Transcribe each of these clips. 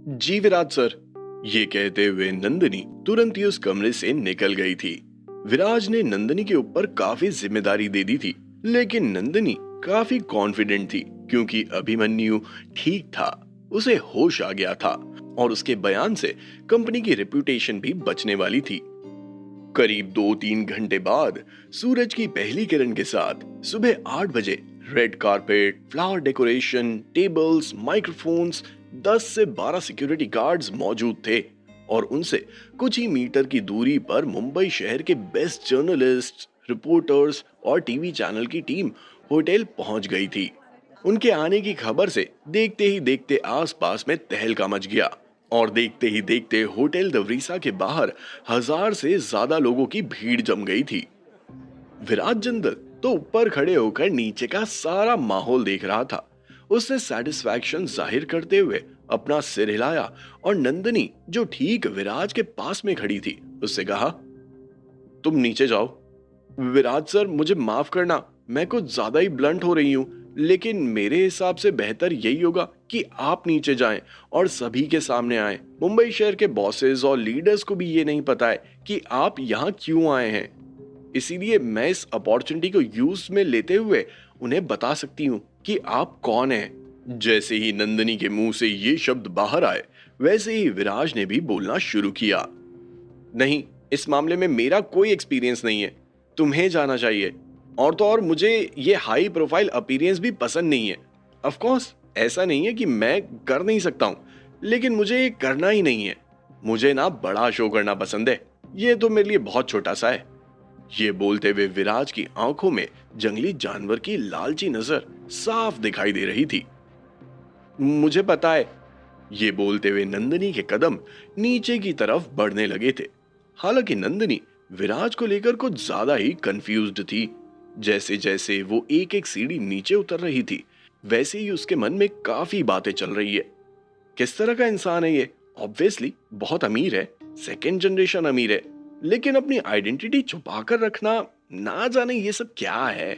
जी Virat sir, ये कहते हुए नंदिनी तुरंत ही उस कमरे से निकल गई थी। विराज ने नंदिनी के ऊपर काफी जिम्मेदारी दे दी थी, लेकिन नंदिनी काफी कॉन्फिडेंट थी क्योंकि अभिमन्यु ठीक था, उसे होश आ गया था और उसके बयान से कंपनी की रेपुटेशन भी बचने वाली थी। करीब 2-3 घंटे बाद सूरज की पहली किरण के साथ सुबह 8 बजे red carpet, flower decoration, tables, microphones, 10 से 12 सिक्योरिटी गार्ड्स मौजूद थे और उनसे कुछ ही मीटर की दूरी पर मुंबई शहर के बेस्ट जर्नलिस्ट, रिपोर्टर्स और टीवी चैनल की टीम होटल पहुंच गई थी। उनके आने की खबर से देखते ही देखते आसपास में तहलका मच गया और देखते ही देखते होटल दवरीसा के बाहर 1000 से ज्यादा लोगों की भीड़ जम गई थी। विराट जिंदल तो ऊपर खड़े होकर नीचे का सारा माहौल देख रहा था। उसने सेटिस्फैक्शन जाहिर करते हुए अपना सिर हिलाया और नंदिनी जो ठीक विराज के पास में खड़ी थी उससे कहा, तुम नीचे जाओ। विराज सर, मुझे माफ करना, मैं कुछ ज्यादा ही ब्लंट हो रही हूँ, लेकिन मेरे हिसाब से बेहतर यही होगा कि आप नीचे जाएं और सभी के सामने आएं। मुंबई शहर के बॉसेस और लीडर्स को भी ये नहीं पता है कि आप यहाँ क्यों आए हैं, इसीलिए मैं इस अपॉर्चुनिटी को यूज में लेते हुए उन्हें बता सकती हूँ कि आप कौन हैं। जैसे ही नंदिनी के मुंह से ये शब्द बाहर आए, वैसे ही विराज ने भी बोलना शुरू किया। नहीं, इस मामले में मेरा कोई एक्सपीरियंस नहीं है, तुम्हें जाना चाहिए। और तो और मुझे ये हाई प्रोफाइल अपीयरेंस भी पसंद नहीं है। ऑफ कोर्स ऐसा नहीं है कि मैं कर नहीं सकता हूँ, लेकिन मुझे ये करना ही नहीं है। मुझे ना बड़ा शो करना पसंद है, ये तो मेरे लिए बहुत छोटा सा है। ये बोलते हुए विराज की आंखों में जंगली जानवर की लालची नजर साफ दिखाई दे रही थी। मुझे पता है। ये बोलते हुए नंदिनी के कदम नीचे की तरफ बढ़ने लगे थे। हालांकि नंदिनी विराज को लेकर कुछ ज्यादा ही कंफ्यूज्ड थी। जैसे जैसे वो एक एक सीढ़ी नीचे उतर रही थी, वैसे ही उसके मन में काफी बातें चल रही है। किस तरह का इंसान है ये? ऑब्वियसली बहुत अमीर है, सेकेंड जनरेशन अमीर है, लेकिन अपनी आइडेंटिटी छुपाकर रखना, ना जाने ये सब क्या है।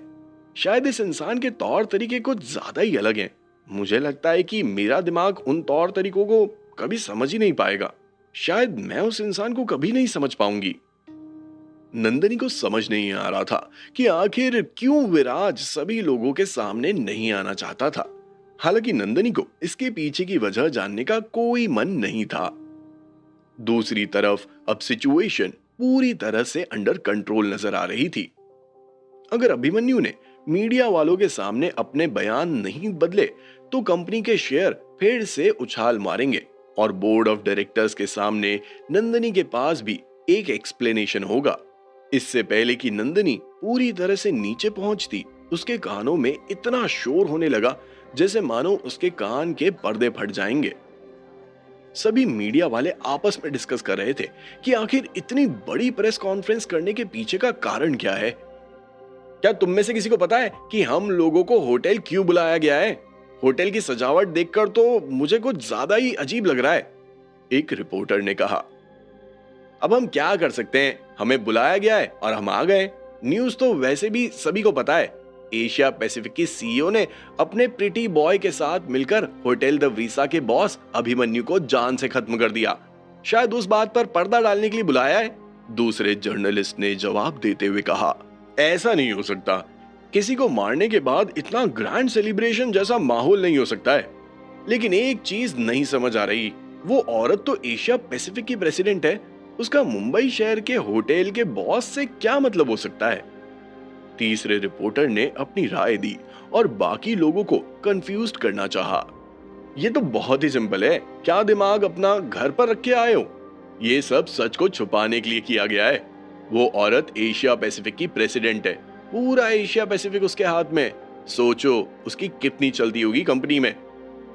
शायद इस इंसान के तौर तरीके कुछ ज्यादा ही अलग हैं। मुझे लगता है कि मेरा दिमाग उन तौर तरीकों को कभी समझ ही नहीं पाएगा। शायद मैं उस इंसान को कभी नहीं समझ पाऊंगी। नंदिनी को समझ नहीं आ रहा था कि आखिर क्यों विराज सभी लोगों के सामने नहीं आना चाहता था। हालांकि नंदिनी को इसके पीछे की वजह जानने का कोई मन नहीं था। दूसरी तरफ अब सिचुएशन पूरी तरह से अंडर कंट्रोल नजर आ रही थी। अगर अभिमन्यु ने मीडिया वालों के सामने अपने बयान नहीं बदले तो कंपनी के शेयर फिर से उछाल मारेंगे और बोर्ड ऑफ डायरेक्टर्स के सामने नंदिनी के पास भी एक एक्सप्लेनेशन होगा। इससे पहले कि नंदिनी पूरी तरह से नीचे पहुंचती, उसके कानों में इतना शोर होने लगा जैसे मानो उसके कान के पर्दे फट जाएंगे। सभी मीडिया वाले आपस में डिस्कस कर रहे थे कि आखिर इतनी बड़ी प्रेस कॉन्फ्रेंस करने के पीछे का कारण क्या है। क्या तुम में से किसी को पता है कि हम लोगों को होटल क्यों बुलाया गया है? होटल की सजावट देखकर तो मुझे कुछ ज्यादा ही अजीब लग रहा है, एक रिपोर्टर ने कहा। अब हम क्या कर सकते हैं, हमें बुलाया गया है और हम आ गए। न्यूज़ तो वैसे भी सभी को पता है। एशिया पैसिफिक की सीईओ ने अपने प्रिटी बॉय के साथ मिलकर होटल द वीसा के बॉस अभिमन्यु को जान से खत्म कर दिया। शायद उस बात पर पर्दा डालने के लिए बुलाया है, दूसरे जर्नलिस्ट ने जवाब देते हुए कहा। ऐसा नहीं हो सकता, किसी को मारने के बाद इतना ग्रैंड सेलिब्रेशन जैसा माहौल नहीं हो सकता है। लेकिन एक चीज नहीं समझ आ रही, वो औरत तो एशिया पैसिफिक की प्रेसिडेंट है, उसका मुंबई शहर के होटल के बॉस से क्या मतलब हो सकता है? तीसरे रिपोर्टर ने अपनी राय दी और बाकी लोगों को कंफ्यूज करना चाहा। ये तो बहुत ही सिंपल है, क्या दिमाग अपना घर पर रख के आए हो? ये सब सच को छुपाने के लिए किया गया है। वो औरत एशिया पैसिफिक की प्रेसिडेंट है, पूरा एशिया पैसिफिक उसके हाथ में। सोचो उसकी कितनी चलती होगी कंपनी में।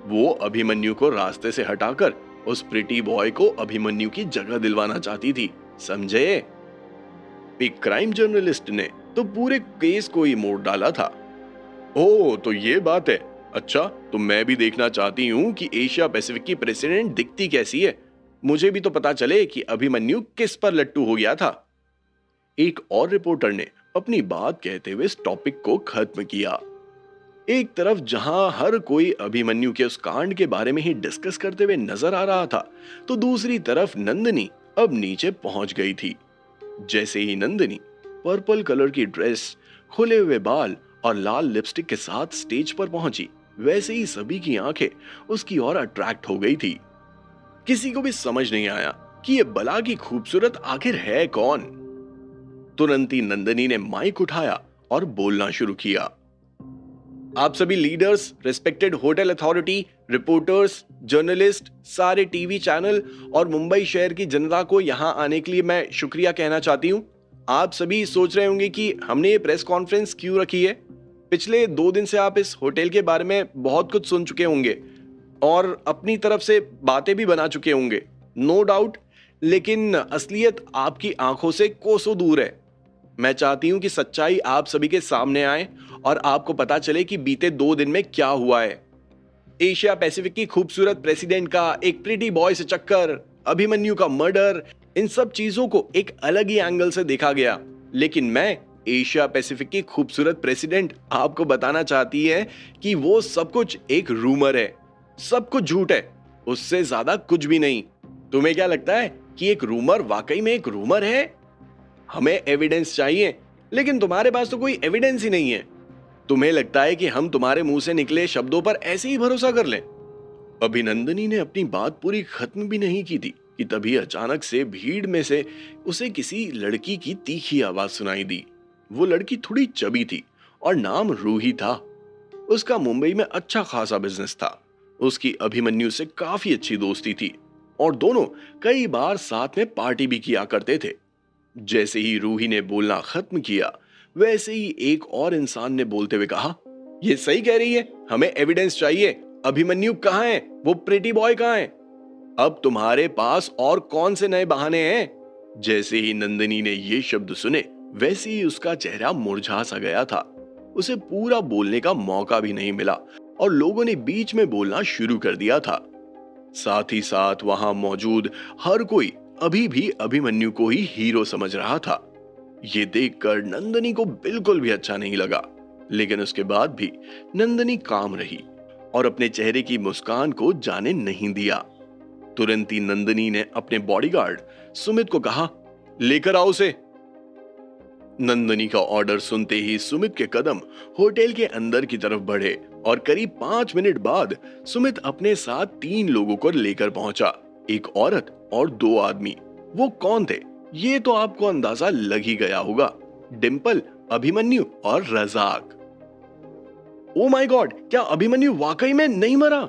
वो अभिमन्यु को रास्ते से हटाकर उस प्रिटी बॉय को अभिमन्यु की जगह दिलवाना चाहती थी, समझे? एक क्राइम जर्नलिस्ट ने तो पूरे केस को ही मोड़ डाला था। ओह, तो ये बात है। अच्छा, तो मैं भी देखना चाहती हूँ कि एशिया पैसिफिक की प्रेसिडेंट दिखती कैसी है। मुझे भी तो पता चले कि अभिमन्यु किस पर लट्टू हो गया था। एक और रिपोर्टर ने अपनी बात कहते हुए इस टॉपिक को खत्म किया। एक तरफ जहां हर कोई अभिमन्यु के उस कांड के बारे में ही डिस्कस करते हुए नजर आ रहा था, तो दूसरी तरफ नंदिनी अब नीचे पहुंच गई थी। जैसे ही नंदिनी पर्पल कलर की ड्रेस, खुले हुए बाल और लाल लिपस्टिक के साथ स्टेज पर पहुंची, वैसे ही सभी की आंखें उसकी ओर अट्रैक्ट हो गई थी। किसी को भी समझ नहीं आया कि ये बला की खूबसूरत आखिर है कौन। तुरंत ही नंदिनी ने माइक उठाया और बोलना शुरू किया। आप सभी leaders, respected hotel authority, reporters, journalist, सारे टीवी चैनल और मुंबई शहर की जनता को यहां आने के लिए मैं शुक्रिया कहना चाहती हूं। आप सभी सोच रहे होंगे कि हमने ये प्रेस कॉन्फ्रेंस क्यों रखी है। पिछले 2 दिन से आप इस होटल के बारे में बहुत कुछ सुन चुके होंगे और अपनी तरफ से बातें भी बना चुके होंगे, नो डाउट। लेकिन असलियत आपकी आंखों से कोसों दूर है। मैं चाहती हूं कि सच्चाई आप सभी के सामने आए और आपको पता चले कि बीते 2 दिन में क्या हुआ है। एशिया पैसिफिक की खूबसूरत प्रेसिडेंट का एक प्रिटी बॉय से चक्कर, अभिमन्यु का मर्डर, इन सब चीजों को एक अलग ही एंगल से देखा गया। लेकिन मैं, एशिया पैसिफिक की खूबसूरत प्रेसिडेंट, आपको बताना चाहती है कि वो सब कुछ एक रूमर है, सब कुछ झूठ है, उससे ज्यादा कुछ भी नहीं। तुम्हें क्या लगता है कि एक रूमर वाकई में एक रूमर है? हमें एविडेंस चाहिए, लेकिन तुम्हारे पास तो कोई एविडेंस ही नहीं है। तुम्हें लगता है कि हम तुम्हारे मुंह से निकले शब्दों पर ऐसे ही भरोसा कर लें? अभिनंदनी ने अपनी बात पूरी खत्म भी नहीं की थी कि तभी अचानक से भीड़ में से उसे किसी लड़की की तीखी आवाज सुनाई दी। वो लड़की थोड़ी चबी थी और नाम रूही था। उसका मुंबई में अच्छा खासा बिजनेस था। उसकी अभिमन्यु से काफी अच्छी दोस्ती थी और दोनों कई बार साथ में पार्टी भी किया करते थे। जैसे ही रूही ने बोलना खत्म किया, वैसे ही एक और इंसान ने बोलते हुए कहा, ये सही कह रही है, हमें एविडेंस चाहिए। अभिमन्यु कहाँ है? वो प्रिटी बॉय कहाँ है? अब तुम्हारे पास और कौन से नए बहाने हैं? जैसे ही नंदिनी ने ये शब्द सुने, वैसे ही उसका चेहरा मुरझा सा गया था। उसे पूरा बोलने का मौका भी नहीं मिला और लोगों ने बीच में बोलना शुरू कर दिया था। साथ ही साथ वहां मौजूद हर कोई अभी भी अभिमन्यु को ही हीरो समझ रहा था। ये देखकर नंदिनी को बिल्कुल भी अच्छा नहीं लगा, लेकिन उसके बाद भी नंदिनी काम रही और अपने चेहरे की मुस्कान को जाने नहीं दिया। तुरंत ही नंदिनी ने अपने बॉडीगार्ड सुमित को कहा, लेकर आओ उसे। नंदिनी का ऑर्डर सुनते ही सुमित के कदम होटल के अंदर की तरफ बढ़े और करीब 5 मिनट बाद सुमित अपने साथ 3 लोगों को लेकर पहुंचा, एक औरत और 2 आदमी। वो कौन थे ये तो आपको अंदाजा लग ही गया होगा, डिंपल, अभिमन्यु और रजाक। ओ माय गॉड, क्या अभिमन्यु वाकई में नहीं मरा?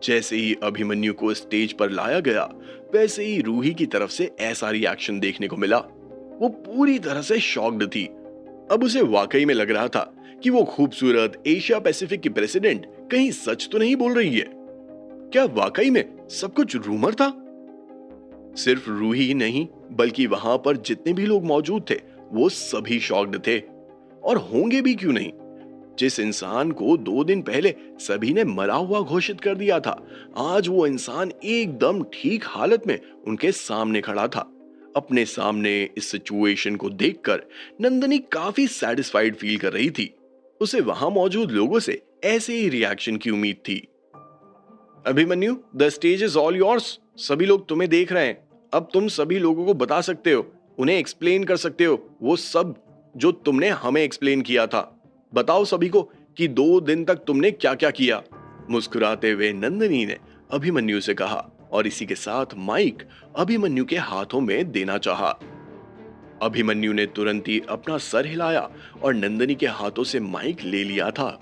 जैसे ही अभिमन्यु को स्टेज पर लाया गया, वैसे ही रूही की तरफ से ऐसा रिएक्शन देखने को मिला। वो पूरी तरह से शॉक्ड थी। अब उसे वाकई में लग रहा था कि वो खूबसूरत एशिया पैसिफिक की प्रेसिडेंट कहीं सच तो नहीं बोल रही है। क्या वाकई में सब कुछ रूमर था? सिर्फ रूही ही नहीं, बल्कि वहां पर जितने भी लोग मौजूद थे वो सभी शॉक्ड थे। और होंगे भी क्यों नहीं? जिस इंसान को 2 दिन पहले सभी ने मरा हुआ घोषित कर दिया था, आज वो इंसान एकदम ठीक हालत में उनके सामने खड़ा था। अपने सामने इस सिचुएशन को देखकर नंदिनी काफी सैटिस्फाइड फील कर रही थी। उसे वहां मौजूद लोगों से ऐसे ही रिएक्शन की उम्मीद थी। Abhimanyu, the stage is all yours. सभी लोग तुम्हें देख रहे हैं। अब तुम सभी लोगों को बता सकते हो, उन्हें एक्सप्लेन कर सकते हो वो सब जो तुमने हमें एक्सप्लेन किया था। बताओ सभी को कि 2 दिन तक तुमने क्या क्या किया। मुस्कुराते हुए नंदिनी ने अभिमन्यु से कहा और इसी के साथ माइक अभिमन्यु के हाथों में देना चाहा। अभिमन्यु ने तुरंत ही अपना सर हिलाया और नंदिनी के हाथों से माइक ले लिया था।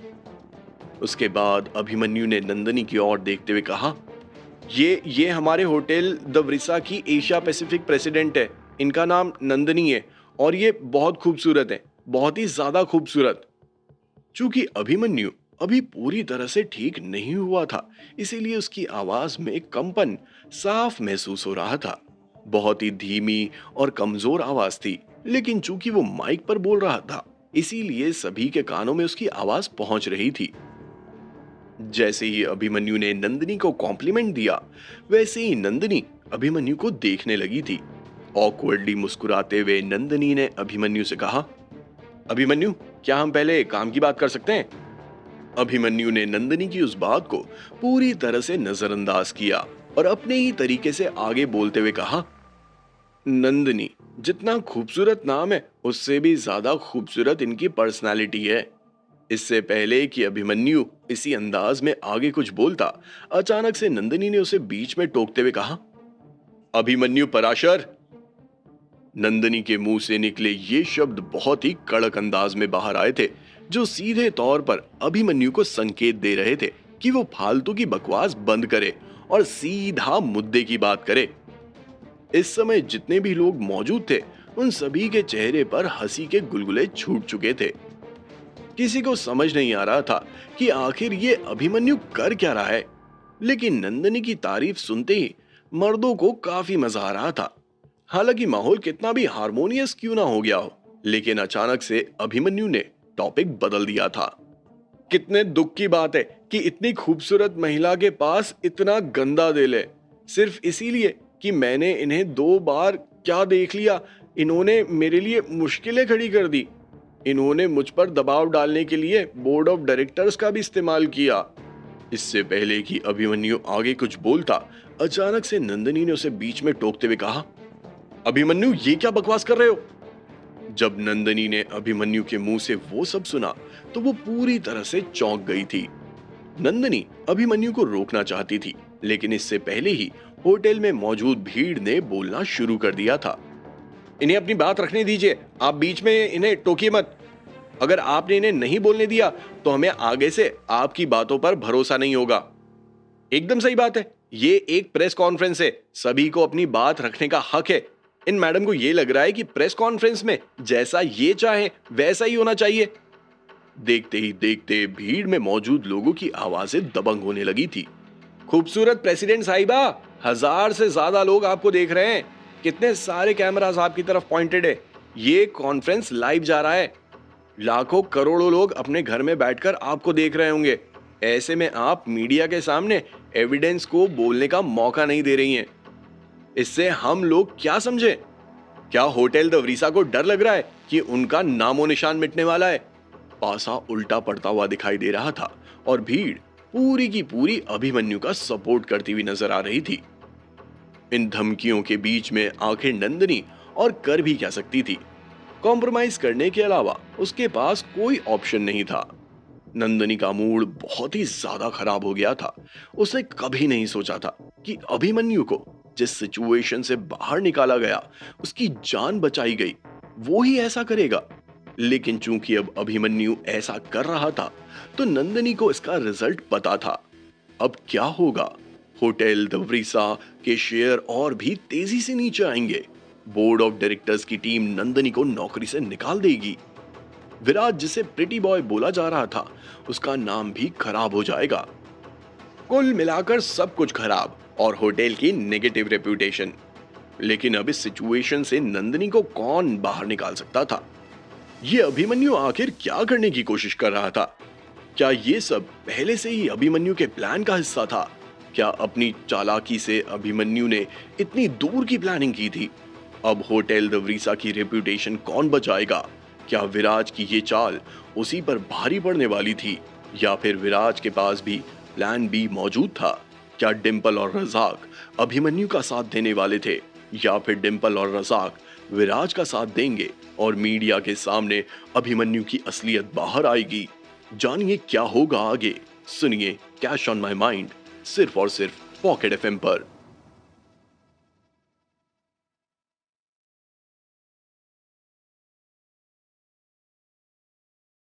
उसके बाद अभिमन्यु ने नंदिनी की ओर देखते हुए कहा, ये हमारे होटल द वृषा की एशिया पैसिफिक प्रेसिडेंट है। इनका नाम नंदिनी है और ये बहुत खूबसूरत है, बहुत ही ज्यादा खूबसूरत। चूंकि अभिमन्यु अभी पूरी तरह से ठीक नहीं हुआ था, इसीलिए उसकी आवाज में कंपन साफ महसूस हो रहा था। बहुत ही धीमी और कमजोर आवाज थी, लेकिन चूंकि वो माइक पर बोल रहा था, इसीलिए सभी के कानों में उसकी आवाज पहुंच रही थी। जैसे ही अभिमन्यु ने नंदिनी को कॉम्प्लीमेंट दिया, वैसे ही नंदिनी अभिमन्यु को देखने लगी थी। ऑकवर्डली मुस्कुराते हुए नंदिनी ने अभिमन्यु से कहा, अभिमन्यु, क्या हम पहले काम की बात कर सकते हैं? अभिमन्यु ने नंदिनी की उस बात को पूरी तरह से नजरअंदाज किया और अपने ही तरीके से आगे बोलते हुए कहा, नंदिनी जितना खूबसूरत नाम है उससे भी ज्यादा खूबसूरत इनकी पर्सनालिटी है। इससे पहले कि अभिमन्यु इसी अंदाज में आगे कुछ बोलता, अचानक से नंदिनी ने उसे बीच में टोकते हुए कहा, अभिमन्यु पराशर। नंदिनी के मुंह से निकले ये शब्द बहुत ही कड़क अंदाज में बाहर आए थे, जो सीधे तौर पर अभिमन्यु को संकेत दे रहे थे कि वो फालतू की बकवास बंद करे और सीधा मुद्दे की बात करे। इस समय जितने भी लोग मौजूद थे उन सभी के चेहरे पर हंसी के गुलगुले छूट चुके थे। किसी को समझ नहीं आ रहा था कि आखिर ये अभिमन्यु कर क्या रहा है, लेकिन नंदिनी की तारीफ सुनते ही मर्दों को काफी मजा आ रहा था। हालांकि माहौल कितना भी हारमोनियस क्यों ना हो गया हो, लेकिन अचानक से अभिमन्यु ने टॉपिक बदल दिया था। कितने दुख की बात है कि इतनी खूबसूरत महिला के पास इतना गंदा दिल है, सिर्फ इसीलिए कि मैंने इन्हें 2 बार क्या देख लिया, इन्होंने मेरे लिए मुश्किलें खड़ी कर दी। इन्होंने मुझ पर दबाव डालने के लिए बोर्ड ऑफ डायरेक्टर्स का भी इस्तेमाल किया। इससे पहले कि अभिमन्यु आगे कुछ बोलता, अचानक से नंदिनी ने उसे बीच में टोकते हुए कहा, अभिमन्यु ये क्या बकवास कर रहे हो। जब नंदिनी ने अभिमन्यु के मुंह से वो सब सुना तो वो पूरी तरह से चौंक गई थी। नंदिनी अभिमन्यु को रोकना चाहती थी, लेकिन इससे पहले ही होटल में मौजूद भीड़ ने बोलना शुरू कर दिया था। इन्हें अपनी बात रखने दीजिए, आप बीच में इन्हें टोकिए मत। अगर आपने इन्हें नहीं बोलने दिया तो हमें आगे से आपकी बातों पर भरोसा नहीं होगा। एकदम सही बात है, ये एक प्रेस कॉन्फ्रेंस है, सभी को अपनी बात रखने का हक है। इन मैडम को ये लग रहा है कि प्रेस कॉन्फ्रेंस में जैसा ये चाहे वैसा ही होना चाहिए। देखते ही देखते भीड़ में मौजूद लोगों की आवाजें दबंग होने लगी थी। खूबसूरत प्रेसिडेंट साहिबा, 1000 से ज्यादा लोग आपको देख रहे हैं। कितने सारे कैमरास आपकी तरफ पॉइंटेड है। ये कॉन्फ्रेंस लाइव जा रहा है। लाखों करोड़ों लोग अपने घर में बैठकर आपको देख रहे होंगे। ऐसे में आप मीडिया के सामने एविडेंस को बोलने का मौका नहीं दे रही हैं। इससे हम लोग क्या समझे? क्या होटल द वरीसा को डर लग रहा है कि उनका नामो निशान मिटने वाला है? पासा उल्टा पड़ता हुआ दिखाई दे रहा था और भीड़ पूरी की पूरी अभिमन्यु का सपोर्ट करती हुई नजर आ रही थी। इन धमकियों के बीच में आखिर नंदिनी और कर भी क्या सकती थी? कॉम्प्रोमाइज करने के अलावा उसके पास कोई ऑप्शन नहीं था। नंदिनी का मूड बहुत ही ज्यादा खराब हो गया था। उसने कभी नहीं सोचा था कि अभिमन्यु को जिस सिचुएशन से बाहर निकाला गया, उसकी जान बचाई गई, वो ही ऐसा करेगा। लेकिन चूंकि अब अभिमन्यु ऐसा कर रहा था तो नंदिनी को इसका रिजल्ट पता था। अब क्या होगा? होटल द वरीसा के शेयर और भी तेजी से नीचे आएंगे। बोर्ड ऑफ डायरेक्टर्स की टीम नंदिनी को नौकरी से निकाल देगी। विराज, जिसे प्रिटी बॉय बोला जा रहा था, उसका नाम भी खराब हो जाएगा। कुल मिलाकर सब कुछ खराब और होटल की नेगेटिव रेपुटेशन। लेकिन अब इस सिचुएशन से नंदिनी को कौन बाहर निकाल सकता था? ये अभिमन्यु आखिर क्या करने की कोशिश कर रहा था? क्या ये सब पहले से ही अभिमन्यु के प्लान का हिस्सा था? क्या अपनी चालाकी से अभिमन्यु ने इतनी दूर की प्लानिंग की थी? अब होटल द वरीसा की रेपुटेशन कौन बचाएगा? क्या विराज की ये चाल उसी पर भारी पड़ने वाली थी, या फिर विराज के पास भी प्लान बी मौजूद था? क्या डिंपल और रजाक अभिमन्यु का साथ देने वाले थे, या फिर डिंपल और रजाक विराज का साथ देंगे और मीडिया के सामने अभिमन्यु की असलियत बाहर आएगी? जानिए क्या होगा आगे, सुनिए कैश ऑन माई माइंड, सिर्फ और सिर्फ पॉकेट एफएम पर।